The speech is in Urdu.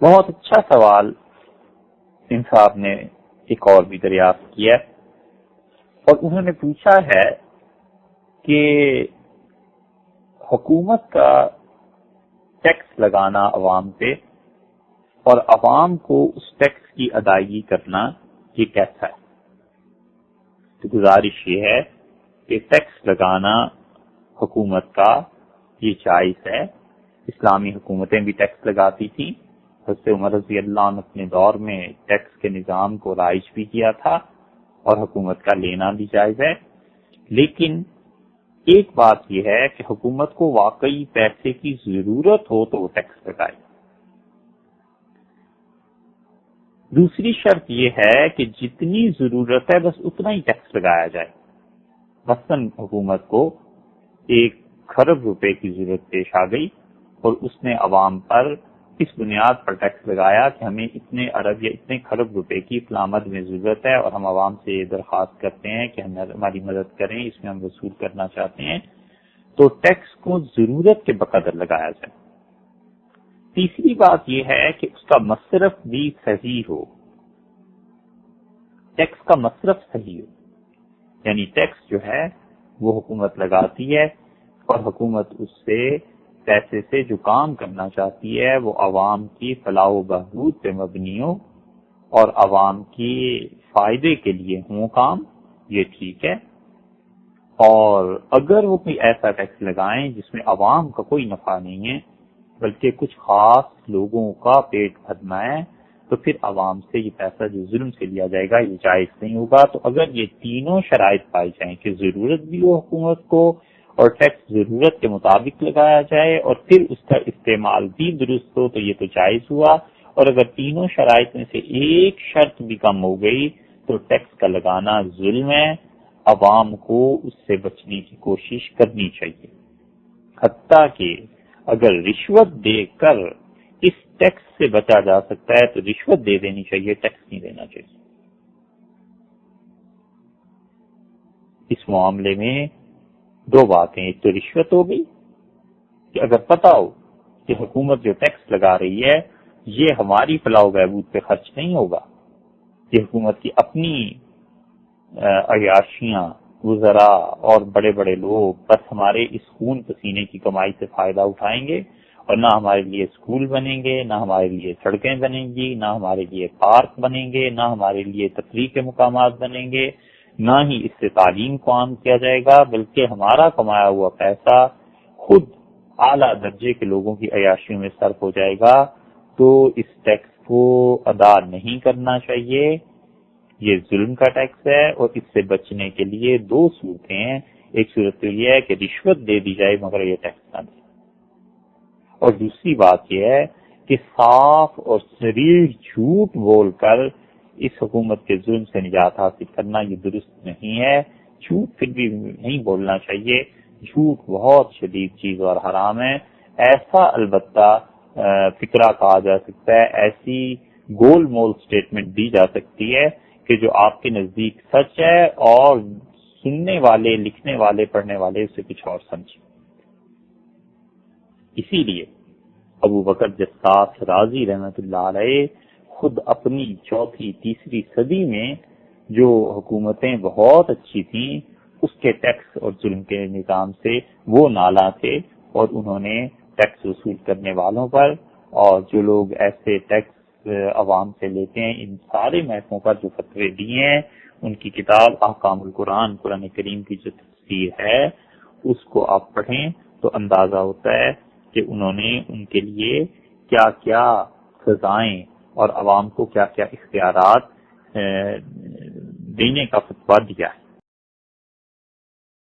بہت اچھا سوال ان صاحب نے ایک اور بھی دریافت کیا اور انہوں نے پوچھا ہے کہ حکومت کا ٹیکس لگانا عوام پہ اور عوام کو اس ٹیکس کی ادائیگی کرنا یہ کیسا ہے؟ تو گزارش یہ ہے کہ ٹیکس لگانا حکومت کا یہ جائز ہے. اسلامی حکومتیں بھی ٹیکس لگاتی تھیں. حضرت عمر رضی اللہ عنہ اپنے دور میں ٹیکس کے نظام کو رائج بھی کیا تھا اور حکومت کا لینا بھی جائز ہے. لیکن ایک بات یہ ہے کہ حکومت کو واقعی پیسے کی ضرورت ہو تو وہ ٹیکس لگائے. دوسری شرط یہ ہے کہ جتنی ضرورت ہے بس اتنا ہی ٹیکس لگایا جائے. مثلاً حکومت کو 1 کھرب روپے کی ضرورت پیش آ گئی اور اس نے عوام پر اس بنیاد پر ٹیکس لگایا کہ ہمیں اتنے ارب یا اتنے کھرب روپے کی فلامد میں ضرورت ہے اور ہم عوام سے درخواست کرتے ہیں کہ ہماری مدد کریں، اس میں ہم وصول کرنا چاہتے ہیں، تو ٹیکس کو ضرورت کے بقدر لگایا جائے. تیسری بات یہ ہے کہ اس کا مصرف بھی صحیح ہو. ٹیکس کا مصرف صحیح ہو، یعنی ٹیکس جو ہے وہ حکومت لگاتی ہے اور حکومت اس سے پیسے سے جو کام کرنا چاہتی ہے وہ عوام کی فلاح و بہبود پہ مبنی ہو اور عوام کی فائدے کے لیے ہوں کام، یہ ٹھیک ہے. اور اگر وہ کوئی ایسا ٹیکس لگائیں جس میں عوام کا کوئی نفع نہیں ہے بلکہ کچھ خاص لوگوں کا پیٹ بھرنا ہے تو پھر عوام سے یہ پیسہ جو ظلم سے لیا جائے گا یہ جائز نہیں ہوگا. تو اگر یہ تینوں شرائط پائی جائیں کہ ضرورت بھی ہو حکومت کو اور ٹیکس ضرورت کے مطابق لگایا جائے اور پھر اس کا استعمال بھی درست ہو تو یہ تو جائز ہوا. اور اگر تینوں شرائط میں سے ایک شرط بھی کم ہو گئی تو ٹیکس کا لگانا ظلم ہے. عوام کو اس سے بچنے کی کوشش کرنی چاہیے. حتیٰ کہ اگر رشوت دے کر اس ٹیکس سے بچا جا سکتا ہے تو رشوت دے دینی چاہیے، ٹیکس نہیں دینا چاہیے. اس معاملے میں 2 باتیں، ایک تو رشوت ہو گئی کہ اگر پتہ ہو کہ حکومت جو ٹیکس لگا رہی ہے یہ ہماری فلاح و بہبود پہ خرچ نہیں ہوگا، یہ حکومت کی اپنی عیاشیاں، وزراء اور بڑے بڑے لوگ بس ہمارے اس خون پسینے کی کمائی سے فائدہ اٹھائیں گے اور نہ ہمارے لیے اسکول بنیں گے، نہ ہمارے لیے سڑکیں بنیں گی، نہ ہمارے لیے پارک بنیں گے، نہ ہمارے لیے تفریح کے مقامات بنیں گے، نہ ہی اس سے تعلیم کو عام کیا جائے گا، بلکہ ہمارا کمایا ہوا پیسہ خود اعلیٰ درجے کے لوگوں کی عیاشیوں میں صرف ہو جائے گا. تو اس ٹیکس کو ادا نہیں کرنا چاہیے. یہ ظلم کا ٹیکس ہے اور اس سے بچنے کے لیے 2 صورتیں ہیں. ایک صورت تو یہ ہے کہ رشوت دے دی جائے مگر یہ ٹیکس نہ دے، اور دوسری بات یہ ہے کہ صاف اور صریح جھوٹ بول کر اس حکومت کے ظلم سے نجات حاصل کرنا یہ درست نہیں ہے. جھوٹ پھر بھی نہیں بولنا چاہیے. جھوٹ بہت شدید چیز اور حرام ہے. ایسا البتہ فکرہ کہا جا سکتا ہے، ایسی گول مول سٹیٹمنٹ دی جا سکتی ہے کہ جو آپ کے نزدیک سچ ہے اور سننے والے، لکھنے والے، پڑھنے والے اسے کچھ اور سمجھیں. اسی لیے ابو بکر جساس رازی رحمۃ اللہ علیہ خود اپنی 4تھی 3ری صدی میں جو حکومتیں بہت اچھی تھیں اس کے ٹیکس اور ظلم کے نظام سے وہ نالاں تھے، اور انہوں نے ٹیکس وصول کرنے والوں پر اور جو لوگ ایسے ٹیکس عوام سے لیتے ہیں ان سارے محکموں پر جو فتوے دیے ہیں. ان کی کتاب احکام القرآن، قرآن کریم کی جو تفسیر ہے اس کو آپ پڑھیں تو اندازہ ہوتا ہے کہ انہوں نے ان کے لیے کیا کیا سزائیں اور عوام کو کیا کیا اختیارات دینے کا فتویٰ دیا ہے.